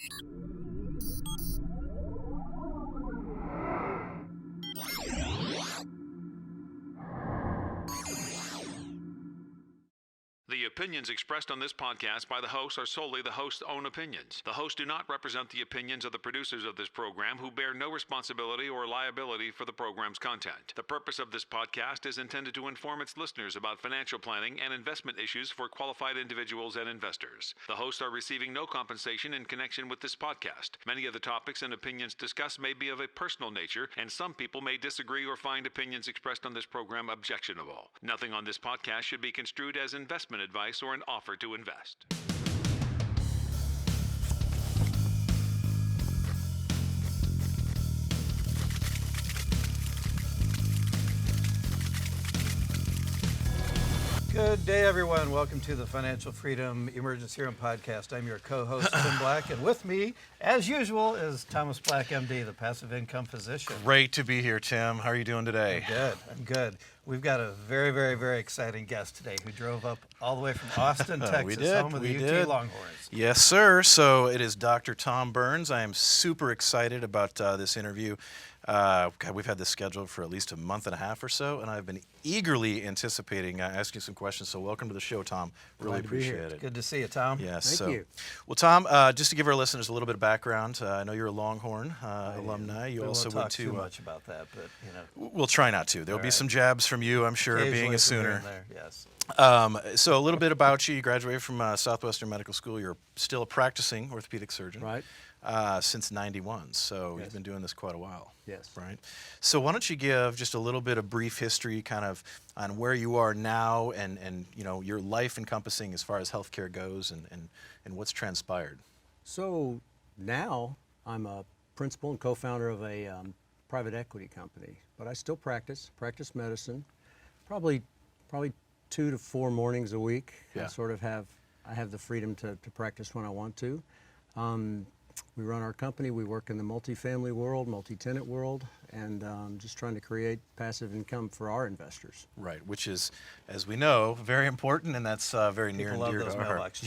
The opinions expressed on this podcast by the host are solely the host's own opinions. The hosts do not represent the opinions of the producers of this program, who bear no responsibility or liability for the program's content. The purpose of this podcast is intended to inform its listeners about financial planning and investment issues for qualified individuals and investors. The hosts are receiving no compensation in connection with this podcast. Many of the topics and opinions discussed may be of a personal nature, and some people may disagree or find opinions expressed on this program objectionable. Nothing on this podcast should be construed as investment advice or an offer to invest. Good day, everyone. Welcome to the Financial Freedom Emergency Room Podcast. I'm your co-host, Tim Black, and with me, as usual, is Thomas Black, MD, the passive income physician. Great to be here, Tim. How are you doing today? I'm good. We've got a very, very, very exciting guest today who drove up all the way from Austin, Texas, home of the UT Longhorns. Yes, sir. So it is Dr. Tom Burns. I am super excited about this interview. God, we've had this scheduled for at least a month and a half or so, and I've been eagerly anticipating asking some questions. So welcome to the show, Tom. Really appreciate it. Good to see you, Tom. Yes. Thank you. Well, Tom, just to give our listeners a little bit of background, I know you're a Longhorn alumni. You also won't went talk to too much about that, but you know. We'll try not to. There'll be some jabs from you, I'm sure, being a Sooner. Yes. So a little bit about you. You graduated from Southwestern Medical School. You're still a practicing orthopedic surgeon. Right. Since '91, so Yes. You've been doing this quite a while. Yes. Right. So why don't you give just a little bit of brief history kind of on where you are now and you know, your life encompassing as far as healthcare goes and what's transpired. So now I'm a principal and co-founder of a private equity company, but I still practice medicine, probably 2 to 4 mornings a week. Yeah. I have the freedom to practice when I want to. We run our company. We work in the multifamily world, multi-tenant world, and just trying to create passive income for our investors. Right, which is, as we know, very important, and that's very near and dear to our heart.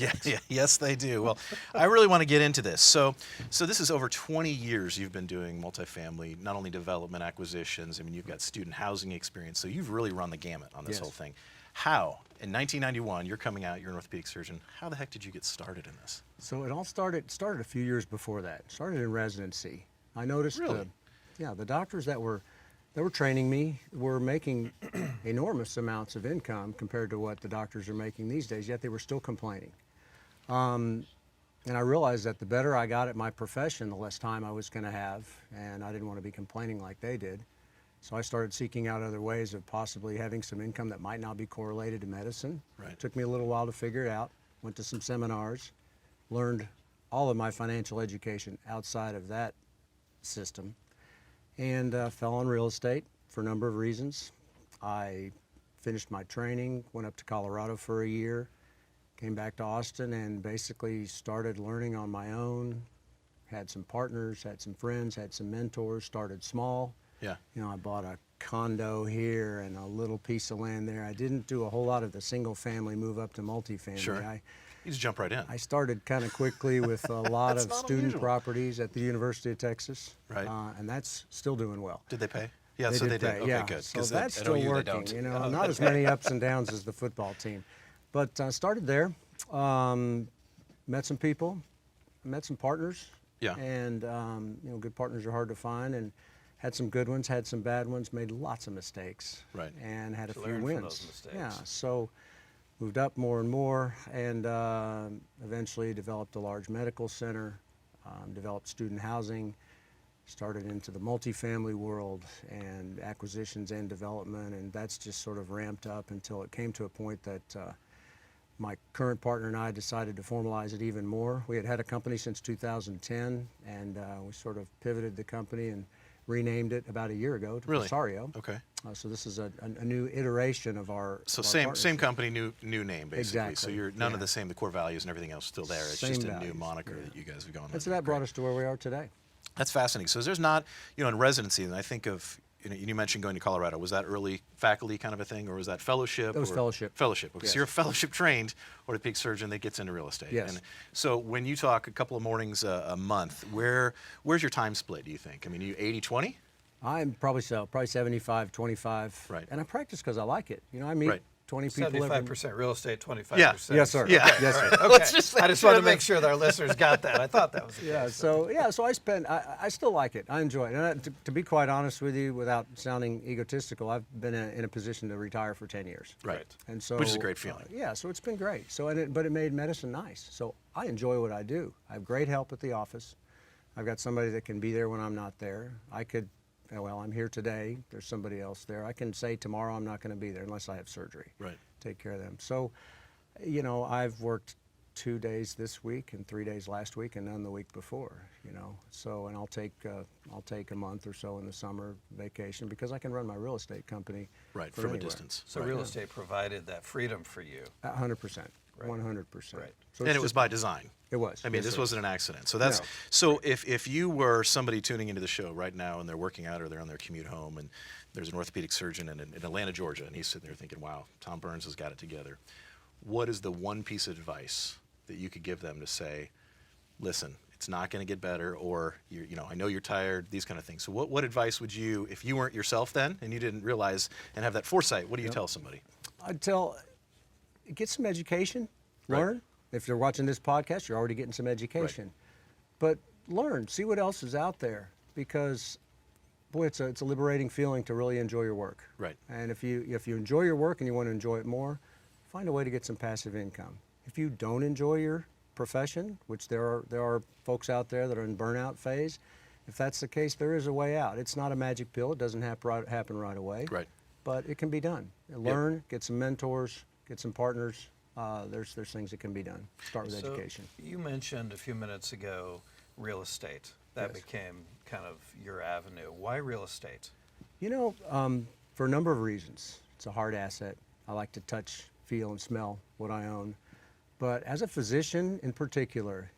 Yes, they do. Well, I really want to get into this. So this is over 20 years you've been doing multifamily, not only development, acquisitions. I mean, you've got student housing experience, so you've really run the gamut on this whole thing. How, in 1991, you're coming out, you're an orthopedic surgeon, how the heck did you get started in this? So it all started a few years before that. It started in residency. I noticed the doctors that were training me were making enormous amounts of income compared to what the doctors are making these days, yet they were still complaining. And I realized that the better I got at my profession, the less time I was going to have, and I didn't want to be complaining like they did. So I started seeking out other ways of possibly having some income that might not be correlated to medicine. Right. It took me a little while to figure it out. Went to some seminars, learned all of my financial education outside of that system, and fell on real estate for a number of reasons. I finished my training, went up to Colorado for a year, came back to Austin, and basically started learning on my own. Had some partners, had some friends, had some mentors, started small. Yeah. You know, I bought a condo here and a little piece of land there. I didn't do a whole lot of the single family move up to multifamily. Sure. You just jump right in. I started kind of quickly with a lot of student properties at the University of Texas. Right. And that's still doing well. Did they pay? Yeah, They so did they did. pay, Okay, yeah. good. So that's still working. You know, not as many ups and downs as the football team. But started there, met some people, met some partners. Yeah. And, you know, good partners are hard to find. And had some good ones, had some bad ones, made lots of mistakes. Right. And had a few learn from wins. those mistakes. Yeah, so moved up more and more, and eventually developed a large medical center, developed student housing, started into the multifamily world and acquisitions and development, and that's just sort of ramped up until it came to a point that my current partner and I decided to formalize it even more. We had had a company since 2010, and we sort of pivoted the company and renamed it about a year ago to Presario. Okay. So this is a new iteration of our. So of our same company, new name, basically. Exactly. So you're none of the same, the core values and everything else still there. It's Same just a values, new moniker that you guys have gone And so under. that brought us to where we are today. That's fascinating. So there's not, you know, in residency, and I think of you mentioned going to Colorado. Was that early faculty kind of a thing, or was that fellowship? It was fellowship. Fellowship. Okay, Yes. so you're a fellowship-trained orthopedic surgeon that gets into real estate. Yes. And so when you talk a couple of mornings a month, where's your time split, do you think? I mean, you 80-20? I'm probably 75-25. Right. And I practice because I like it. You know, I meet Right. 20 people every 75% real estate, 25%. Yeah. Yes, sir. Yeah. Yes, sir. Okay. Let's just I just wanted to make sure that our listeners got that. I thought that was the Yeah, case. so I still like it. I enjoy it. And to be quite honest with you, without sounding egotistical, I've been in a position to retire for 10 years. Right. And so, Which is a great feeling. Yeah, so it's been great. But it made medicine nice. So I enjoy what I do. I have great help at the office. I've got somebody that can be there when I'm not there. I'm here today. There's somebody else there. I can say tomorrow I'm not going to be there unless I have surgery. Right. Take care of them. So, I've worked 2 days this week and 3 days last week and none the week before, So, and I'll take a month or so in the summer vacation because I can run my real estate company Right, from from a anywhere. distance. So real estate provided that freedom for you. 100%. Right. 100%. Right. So And it's it was just- by design. It was. I mean, Yes, this sir. wasn't an accident. So No. so if you were somebody tuning into the show right now and they're working out or they're on their commute home and there's an orthopedic surgeon in Atlanta, Georgia, and he's sitting there thinking, wow, Tom Burns has got it together. What is the one piece of advice that you could give them to say, listen, it's not going to get better, or I know you're tired, these kind of things. So what advice would you, if you weren't yourself then and you didn't realize and have that foresight, what do you tell somebody? I'd tell, get some education, Right. learn. If you're watching this podcast, you're already getting some education. But learn, see what else is out there, because, boy, it's a liberating feeling to really enjoy your work. Right. And if you enjoy your work and you want to enjoy it more, find a way to get some passive income. If you don't enjoy your profession, which there are folks out there that are in burnout phase, if that's the case, there is a way out. It's not a magic pill. It doesn't happen right away. Right. But it can be done. Learn, get some mentors, get some partners. There's things that can be done. Start with education. You mentioned a few minutes ago real estate. That Yes. became kind of your avenue. Why real estate? For a number of reasons. It's a hard asset. I like to touch, feel, and smell what I own. But as a physician in particular,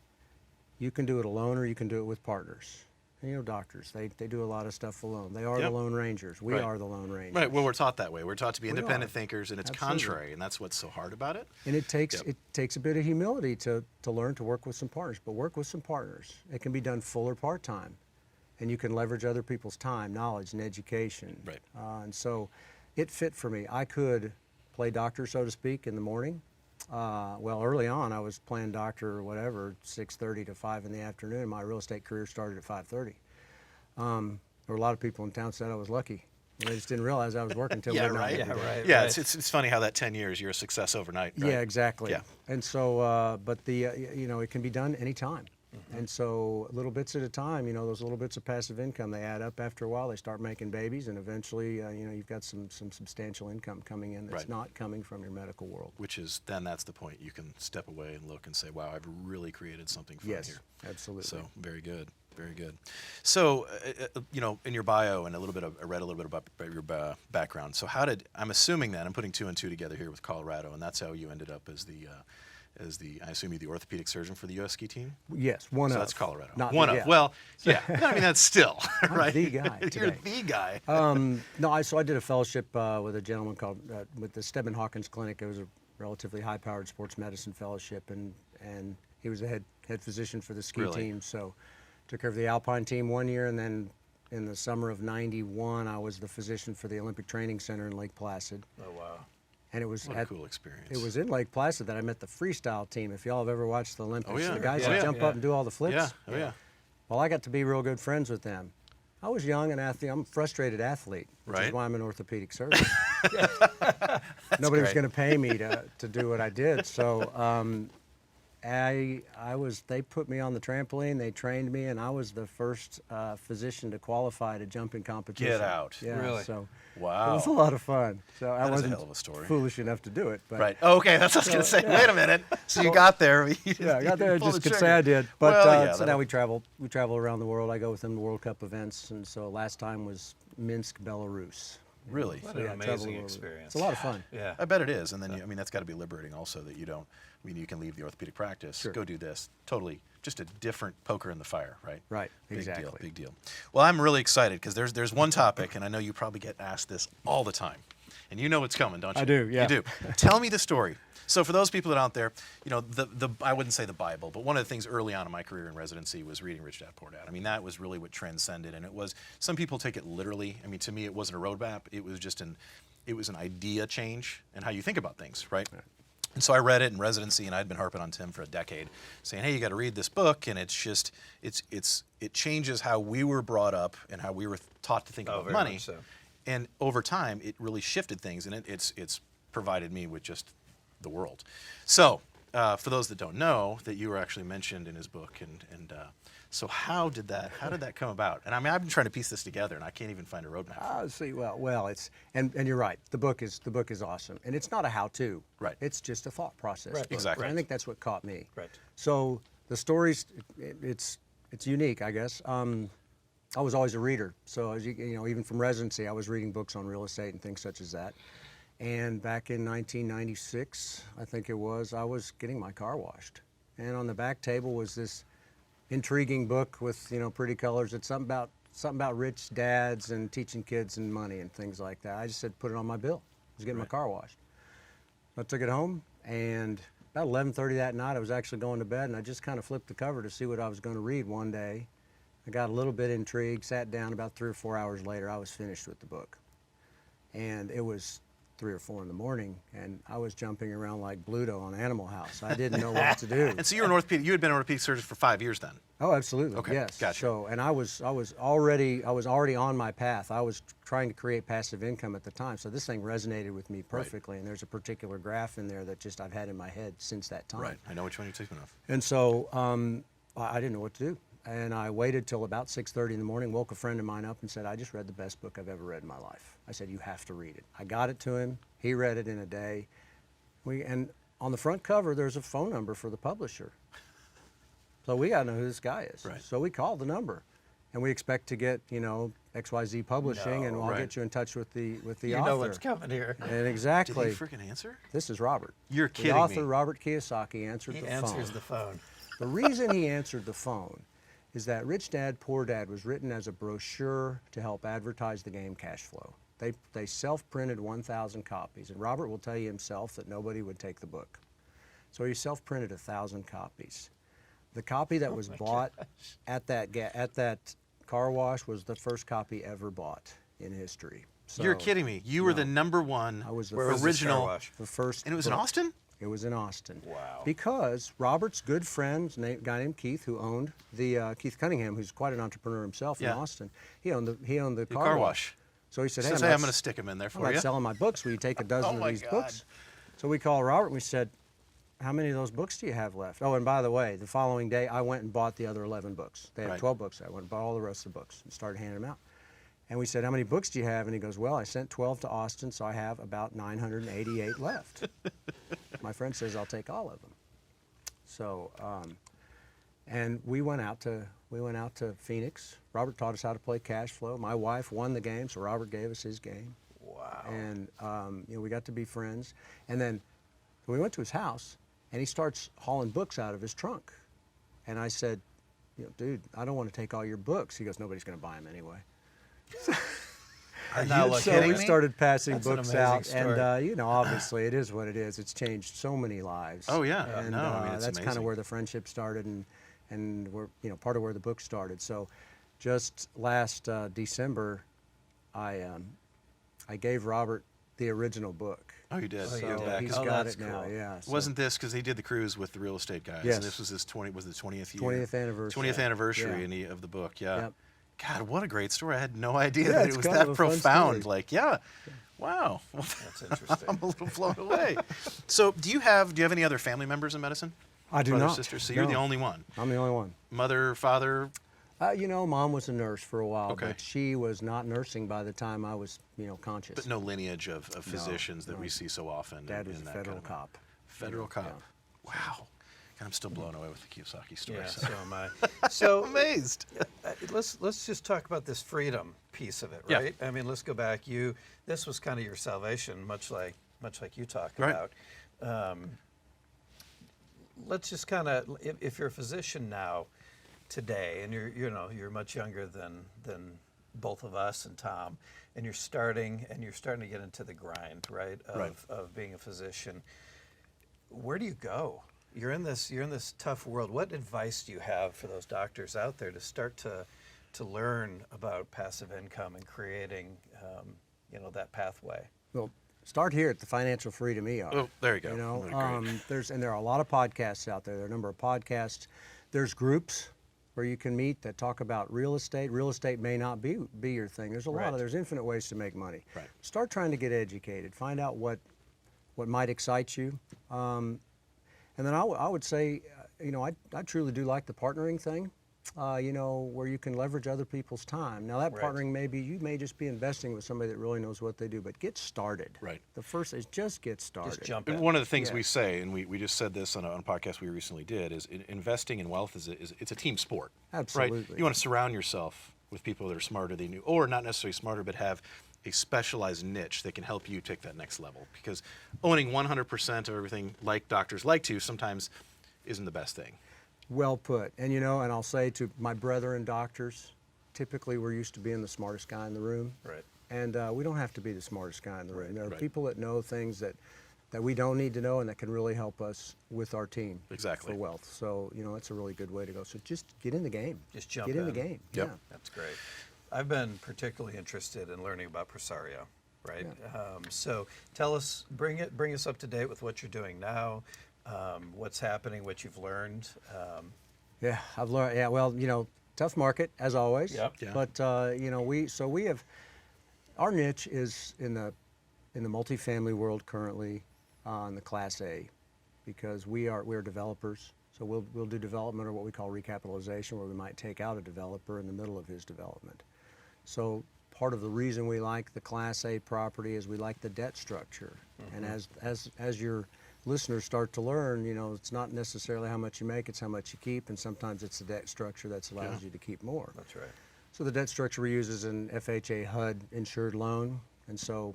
you can do it alone or you can do it with partners. And, doctors, they do a lot of stuff alone. They are Yep. the Lone Rangers. We Right. are the Lone Rangers. Right. Well, we're taught that way. We're taught to be We independent are. thinkers, and it's Absolutely. contrary, and that's what's so hard about it. And it takes Yep. it takes a bit of humility to learn to work with some partners, but work with some partners. It can be done full or part-time, and you can leverage other people's time, knowledge, and education. Right. And so it fit for me. I could play doctor, so to speak, in the morning. Early on, I was playing doctor or whatever, 6:30 to 5 in the afternoon. My real estate career started at 5:30. There were a lot of people in town said I was lucky. They just didn't realize I was working until Yeah, midnight. right. every day. right. Yeah, it's funny how that 10 years, you're a success overnight. Right? Yeah, exactly. Yeah. And so, but it can be done anytime. And so, little bits at a time, those little bits of passive income, they add up after a while. They start making babies, and eventually, you've got some substantial income coming in that's Right. not coming from your medical world. Which is, then that's the point. You can step away and look and say, wow, I've really created something fun Yes, here. absolutely. So, very good. Very good. So, in your bio and I read a little bit about your background. So I'm assuming that, I'm putting two and two together here with Colorado, and that's how you ended up as I assume you're the orthopedic surgeon for the U.S. ski team? Yes, one So of. that's Colorado. Not One the, of. yeah. Well, yeah. I mean, that's still, I'm right? the guy You're today. the guy. I did a fellowship with a gentleman called, with the Stedman Hawkins Clinic. It was a relatively high-powered sports medicine fellowship, and he was the head physician for the ski Really? team. So took care of the Alpine team one year, and then in the summer of '91, I was the physician for the Olympic Training Center in Lake Placid. Oh, wow. And it was What a cool experience. It was in Lake Placid that I met the freestyle team. If y'all have ever watched the Olympics, Oh, yeah. the guys Yeah. that jump Yeah. up and do all the flips. Yeah. Oh, yeah. Well, I got to be real good friends with them. I was young and athlete. I'm a frustrated athlete, which Right. is why I'm an orthopedic surgeon. Nobody was great. going to pay me to do what I did. So they put me on the trampoline, they trained me, and I was the first physician to qualify to jump in competition. Get out. Yeah, Really? So Wow. it was a lot of fun. So I That is a wasn't hell of a story. foolish enough to do it. But Right. Oh, okay. That's what I was going to say. Wait a minute. So you got there. Yeah, I got there. I Pulled just the could say I trigger. did. But Well, yeah, so that- now we travel around the world. I go with them to World Cup events, and so last time was Minsk, Belarus. Really? What So, an yeah, travel amazing the world. experience. It's a lot of fun. Yeah. I bet it is. And then, that's got to be liberating also that you don't, you can leave the orthopedic practice, Sure. go do this, totally just a different poker in the fire, right? Right, Big exactly. deal, big deal. Well, I'm really excited because there's one topic, and I know you probably get asked this all the time, and you know what's coming, don't you? I do, yeah. You do. Tell me the story. So for those people that are out there, you know, I wouldn't say the Bible, but one of the things early on in my career in residency was reading Rich Dad Poor Dad. I mean, that was really what transcended, and it was, some people take it literally. I mean, to me, it wasn't a roadmap. It was just an idea change in how you think about things, right? And so I read it in residency, and I'd been harping on Tim for a decade, saying, hey, you got to read this book, and it changes how we were brought up and how we were taught to think about money. Much so. And over time, it really shifted things, and it's provided me with just the world. So for those that don't know, that you were actually mentioned in his book, and so how did that come about? And I mean, I've been trying to piece this together, and I can't even find a roadmap. See, well, it's and you're right. The book is awesome, and it's not a how-to. Right. It's just a thought process. Right. book. Exactly. And I think that's what caught me. Right. So the stories, it's unique, I guess. I was always a reader, so as you know, even from residency, I was reading books on real estate and things such as that. And back in 1996, I think it was, I was getting my car washed, and on the back table was this intriguing book with pretty colors. It's something about rich dads and teaching kids and money and things like that. I just said put it on my bill. I was getting my car washed. I took it home, and about 11:30 that night, I was actually going to bed, and I just kind of flipped the cover to see what I was going to read one day. I got a little bit intrigued, sat down. About 3 or 4 hours later, I was finished with the book, and it was 3 or 4 in the morning, and I was jumping around like Bluto on Animal House. I didn't know what to do. And so you had been an orthopedic surgeon for 5 years then? Oh, absolutely. Okay, Yes. gotcha. So, and I was already on my path. I was trying to create passive income at the time. So this thing resonated with me perfectly. And there's a particular graph in there that just I've had in my head since that time. Right. I know which one you're taking off. And so I didn't know what to do. And I waited till about 6:30 in the morning, woke a friend of mine up and said, I just read the best book I've ever read in my life. I said, you have to read it. I got it to him. He read it in a day. And on the front cover, there's a phone number for the publisher. So we got to know who this guy is. Right. So we called the number, and we expect to get, XYZ Publishing, and I'll right. get you in touch with the author. You know what's coming here. And exactly. Did he freaking answer? This is Robert. You're kidding The author, me. Robert Kiyosaki, answered He the phone. answers the phone. The reason he answered the phone is that Rich Dad, Poor Dad was written as a brochure to help advertise the game cash flow. They self-printed 1,000 copies, and Robert will tell you himself that nobody would take the book. So he self-printed 1,000 copies. The copy that was bought at that car wash was the first copy ever bought in history. So, You're kidding me. You were the number one I was the Where was first, this car original. wash? the first And it was in book. Austin? It was in Austin. Wow. Because Robert's good friend, a guy named Keith, who owned the Keith Cunningham, who's quite an entrepreneur himself in Yeah. Austin. He owned the car wash. So he said, So "Hey, say I'm going to stick him in there I'm for not you. selling my books. Will you take a dozen Oh of my these God. books?" So we called Robert and we said, "How many of those books do you have left?" Oh, and by the way, the following day I went and bought the other 11 books. They had Right. 12 books. I went and bought all the rest of the books and started handing them out. And we said, "How many books do you have?" And he goes, "Well, I sent 12 to Austin, so I have about 988 left." My friend says, "I'll take all of them." So, and we went out to Phoenix. Robert taught us how to play cash flow. My wife won the game, so Robert gave us his game. Wow. And we got to be friends. And then we went to his house, and he starts hauling books out of his trunk. And I said, "Dude, I don't want to take all your books." He goes, "Nobody's going to buy them anyway." And now look, So kidding we me? started passing That's an books amazing out, story. and obviously it is what it is. It's changed so many lives. Oh, yeah. And No, I mean, it's that's kind amazing. of where the friendship started, and we're part of where the book started. So, just last December, I gave Robert the original book. Oh, you did. Oh, you So did. He's Oh, got that's it now. cool. Yeah. So Wasn't this because he did the cruise with the real estate guys? Yes. And this was his 20th year. 20th anniversary. 20th anniversary Yeah. of the book. Yeah. Yep. God, what a great story! I had no idea Yeah, that it's it was kind that of a fun profound. story. Like, yeah. Wow. Well, That's interesting. I'm a little blown away. So, do you have any other family members in medicine? I do Brother, not. sister. So you're the No. only one. I'm the only one. Mother, father. Mom was a nurse for a while, Okay. but she was not nursing by the time I was, conscious. But no lineage of physicians that we see so often. Dad in was a that federal kind of cop. Federal cop. Wow. God, I'm still blown away with the Kiyosaki story. Yeah, so. so am I. So Amazed. let's just talk about this freedom piece of it, Yeah. right? I mean, let's go back. This was kind of your salvation, much like you talked Right. about. let's just kind of, if you're a physician now, today, and you're much younger than both of us and Tom, and you're starting to get into the grind, right, of being a physician. Where do you go? You're in this tough world. What advice do you have for those doctors out there to start to learn about passive income and creating that pathway? Well, start here at the Financial Freedom ER. Oh, there you go. You know, there are a lot of podcasts out there. There are a number of podcasts. There's groups where you can meet that talk about real estate. Real estate may not be your thing. There's there's infinite ways to make money. Right. Start trying to get educated. Find out what might excite you. And then I would say, I truly do like the partnering thing. Where you can leverage other people's time. Now that partnering you may just be investing with somebody that really knows what they do, but get started. Right. The first is just get started. Just jump And in. one of the things we say, and we just said this on a podcast we recently did, is investing in wealth it's a team sport. Absolutely. Right? You want to surround yourself with people that are smarter than you, or not necessarily smarter, but have a specialized niche that can help you take that next level. Because owning 100% of everything like doctors like to sometimes isn't the best thing. Well put. And and I'll say to my brethren doctors, typically we're used to being the smartest guy in the room. Right. And we don't have to be the smartest guy in the room. There are people that know things that we don't need to know and that can really help us with our team. Exactly. For wealth. So, it's a really good way to go. So just get in the game. Just jump in the game. Yep. Yeah. That's great. I've been particularly interested in learning about Presario, right? Yeah. So tell us, bring us up to date with what you're doing now, what's happening, what you've learned. Yeah, I've learned. Yeah, well, tough market as always. Yep. Yeah. But we have our niche is in the multifamily world currently on the Class A, because we're developers. So we'll do development, or what we call recapitalization, where we might take out a developer in the middle of his development. So part of the reason we like the Class A property is we like the debt structure. Mm-hmm. And as your listeners start to learn, it's not necessarily how much you make, it's how much you keep, and sometimes it's the debt structure that allows you to keep more. That's right. So the debt structure we use is an FHA HUD insured loan. And so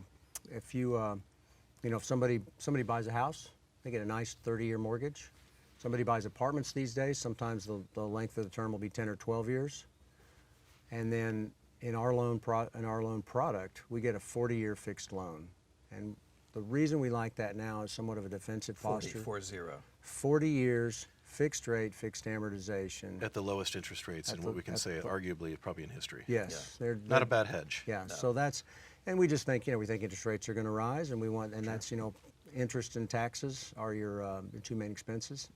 if if somebody buys a house, they get a nice 30-year mortgage. Somebody buys apartments these days, sometimes the length of the term will be 10 or 12 years. And then in our loan product, we get a 40-year fixed loan. And the reason we like that now is somewhat of a defensive posture. 40 years, fixed rate, fixed amortization. At the lowest interest rates, and what we can say, arguably, probably in history. Yes. Yeah. They're not a bad hedge. Yeah, No. so and we just think, we think interest rates are going to rise, and that's, interest and taxes are your two main expenses.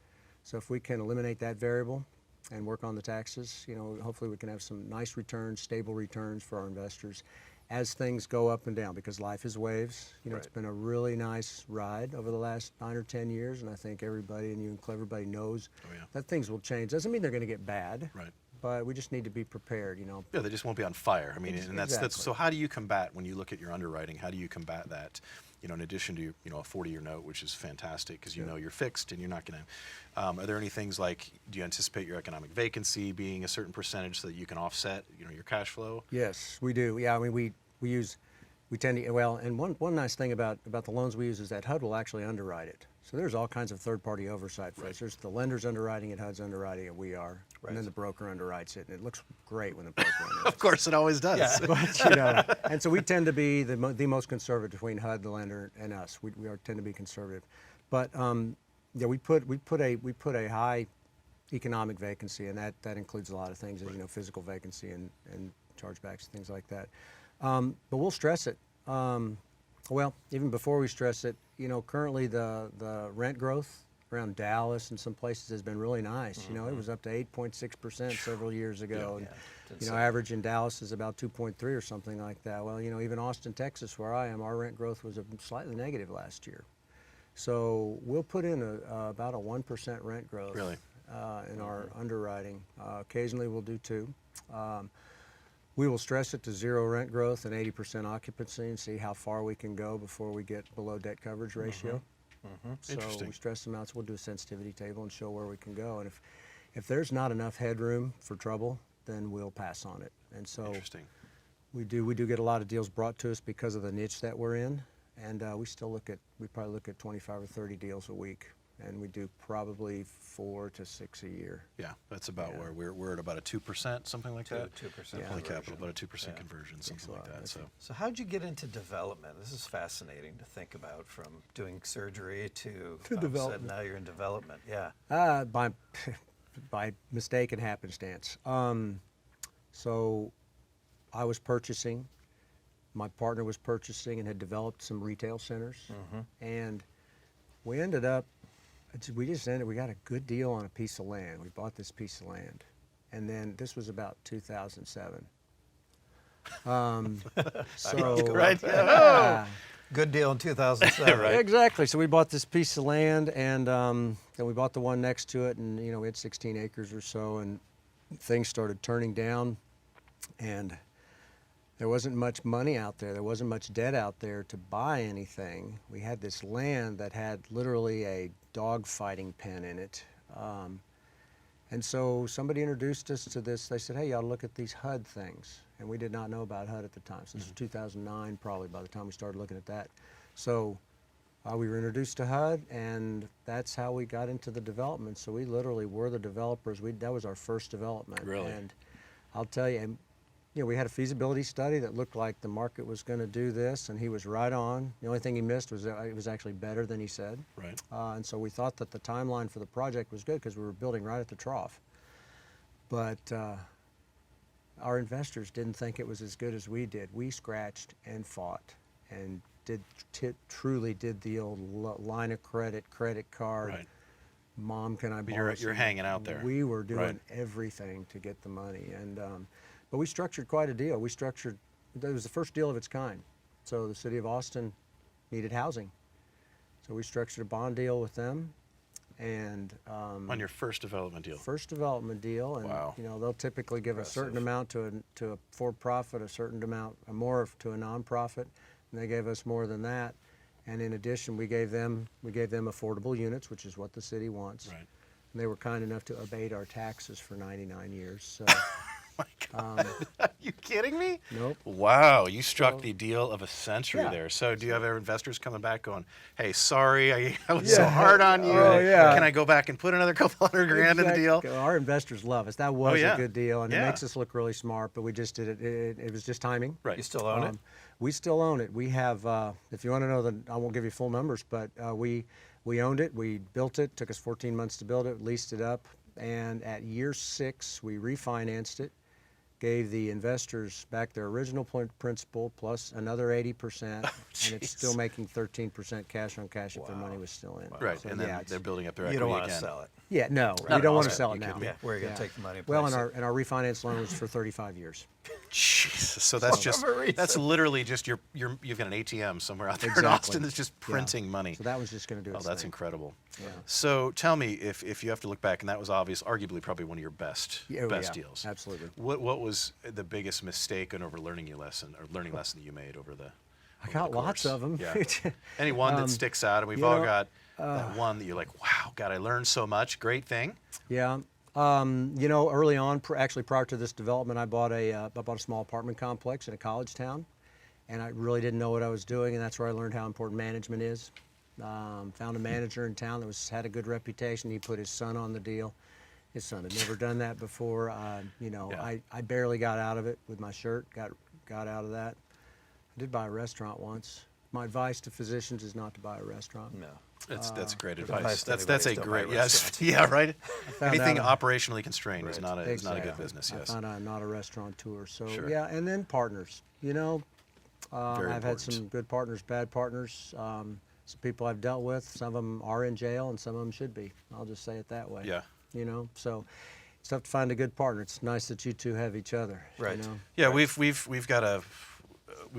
So if we can eliminate that variable and work on the taxes, hopefully we can have some nice returns, stable returns for our investors as things go up and down, because life is waves. It's been a really nice ride over the last 9 or 10 years, and I think everybody, and everybody knows that things will change. Doesn't mean they're going to get bad. Right. But we just need to be prepared, Yeah, they just won't be on fire. I mean, and that's so. How do you combat, when you look at your underwriting? How do you combat that? In addition to a 40-year note, which is fantastic because you're fixed and you're not going to. Are there any things like, do you anticipate your economic vacancy being a certain percentage so that you can offset your cash flow? Yes, we do. Yeah, I mean we tend to, and one nice thing about the loans we use is that HUD will actually underwrite it. So there's all kinds of third-party oversight for us. There's the lenders underwriting it, HUD's underwriting it, we are, and then the broker underwrites it, and it looks great when the broker underwrites it. Of course, it always does. Yeah. But, and so we tend to be the most conservative between HUD, the lender, and us. We tend to be conservative, but we put a high economic vacancy, and that includes a lot of things, physical vacancy and chargebacks, things like that. But we'll stress it. Even before we stress it, currently the rent growth around Dallas and some places has been really nice. Mm-hmm. It was up to 8.6% several years ago. Yeah. And, average in Dallas is about 2.3 or something like that. Well, even Austin, Texas, where I am, our rent growth was slightly negative last year. So we'll put in about a 1% rent growth in our underwriting. Occasionally we'll do 2%. We will stress it to 0 rent growth and 80% occupancy and see how far we can go before we get below debt coverage ratio. Mm-hmm. So Interesting. we stress them out. So we'll do a sensitivity table and show where we can go. And if there's not enough headroom for trouble, then we'll pass on it. And so we do get a lot of deals brought to us because of the niche that we're in. And we probably look at 25 or 30 deals a week. and we do probably 4 to 6 a year. Yeah, that's about where we're at about a 2%, something like that. 2% Holy capital, about a 2% conversion, something like that. So how'd you get into development? This is fascinating to think about, from doing surgery to development. Now you're in development. Yeah. By mistake and happenstance. So I was purchasing, my partner was purchasing and had developed some retail centers. And we ended up, we got a good deal on a piece of land. We bought this piece of land. And then this was about 2007. Right? Yeah. Good deal in 2007. Right. Exactly. So we bought this piece of land, and then we bought the one next to it, and we had 16 acres or so, and things started turning down, and there wasn't much money out there. There wasn't much debt out there to buy anything. We had this land that had literally a dog fighting pen in it. And so somebody introduced us to this. They said, hey, you ought to look at these HUD things. And we did not know about HUD at the time. So this was 2009 probably by the time we started looking at that. So we were introduced to HUD, and that's how we got into the development. So we literally were the developers. That was our first development. Really? And I'll tell you, we had a feasibility study that looked like the market was going to do this, and he was right on. The only thing he missed was that it was actually better than he said. Right. And so we thought that the timeline for the project was good because we were building right at the trough. But our investors didn't think it was as good as we did. We scratched and fought and truly did the old line of credit card. Right. Mom, can I borrow? You're hanging out there. We were doing everything to get the money, and but we structured quite a deal. It was the first deal of its kind. So the city of Austin needed housing, so we structured a bond deal with them, and on your first development deal. First development deal, and wow. They'll typically give a certain amount to a for-profit, a certain amount more to a nonprofit, and they gave us more than that. And in addition, we gave them affordable units, which is what the city wants. Right. And they were kind enough to abate our taxes for 99 years. So. My God. Are you kidding me? Nope. Wow, you struck the deal of a century there. So do you have investors coming back going, hey, sorry, I was so hard on you. Oh, yeah. Can I go back and put another couple $100,000 in the deal? Our investors love us. That was a good deal, and it Yeah. makes us look really smart, but we just did it. It was just timing. Right. You still own it? We still own it. We have, if you want to know, I won't give you full numbers, but we owned it. We built it. Took us 14 months to build it, leased it up, and at year 6, we refinanced it. Gave the investors back their original principal plus another 80%, and it's still making 13% cash on cash if their money was still in. Right, So, and then they're building up their equity You don't want again. to sell it. Yeah, no, we don't want to sell it You now. could- Yeah, where are you going to take the money? And Well, place and our refinance loan was for 35 years. Jesus, so that's that's literally just you've got an ATM somewhere out there in Austin that's just printing money. So that was just going to do its that's thing. incredible. Yeah. So tell me, if you have to look back, and that was arguably probably one of your best deals. Absolutely. What was the biggest mistake and learning lesson that you made over the? I got lots of them. Yeah. Any one that sticks out, and we've all got that one that you're like, wow, God, I learned so much. Great thing. Yeah. Early on, actually prior to this development, I bought a small apartment complex in a college town, and I really didn't know what I was doing, and that's where I learned how important management is. Found a manager in town that had a good reputation. He put his son on the deal. His son had never done that before. I barely got out of it with my shirt. Got out of that. I did buy a restaurant once. My advice to physicians is not to buy a restaurant. No. That's great advice advice. to That's a everybody, great don't buy yes. Yeah, right. out Anything operationally constrained is not a good business. I Yes. found I'm not a restaurateur. So Sure. yeah, and then partners. Very I've had some important. good partners, bad partners. Some people I've dealt with. Some of them are in jail, and some of them should be. I'll just say it that way. Yeah. So it's tough to find a good partner. It's nice that you two have each other. Right. Yeah, we've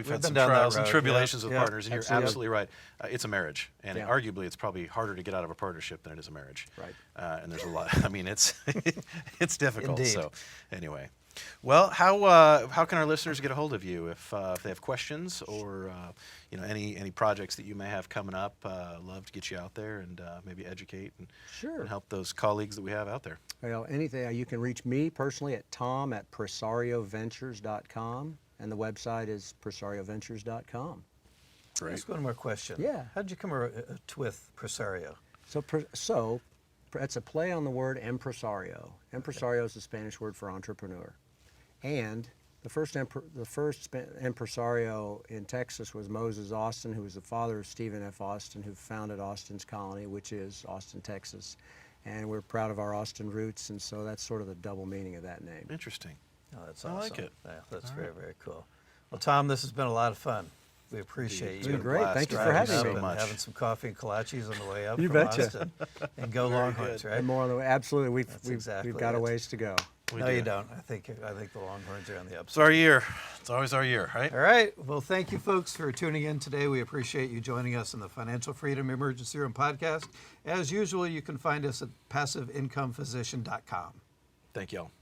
had been some down that trials and road, tribulations yeah, with yeah, partners, and you're absolutely right. It's a marriage, and Yeah. arguably it's probably harder to get out of a partnership than it is a marriage. Right. And there's a lot. I mean, it's difficult. Indeed. So anyway, well, how can our listeners get a hold of you if they have questions or any projects that you may have coming up? Love to get you out there and maybe educate and help those colleagues that we have out there. Well, anything you can reach me personally at tom@presarioventures.com. And the website is presarioventures.com. Great. Ask one more question. Yeah. How'd you come with Presario? So it's a play on the word empresario. Empresario is the Spanish word for entrepreneur. And the first empresario in Texas was Moses Austin, who was the father of Stephen F. Austin, who founded Austin's Colony, which is Austin, Texas. And we're proud of our Austin roots, and so that's sort of the double meaning of that name. Interesting. Oh, that's awesome. I like it. Yeah, that's very, very cool. Well, Tom, this has been a lot of fun. We appreciate It's you. been great. Thank you for having me. Having some coffee and kolaches on the way up You from betcha. Austin. And go Longhorns, right? And more on the way. Absolutely. We've exactly got a it. ways to go. No, you don't. I think the Longhorns are on the It's upside. our year. It's always our year, right? All right. Well, thank you, folks, for tuning in today. We appreciate you joining us in the Financial Freedom Emergency Room podcast. As usual, you can find us at passiveincomephysician.com. Thank y'all.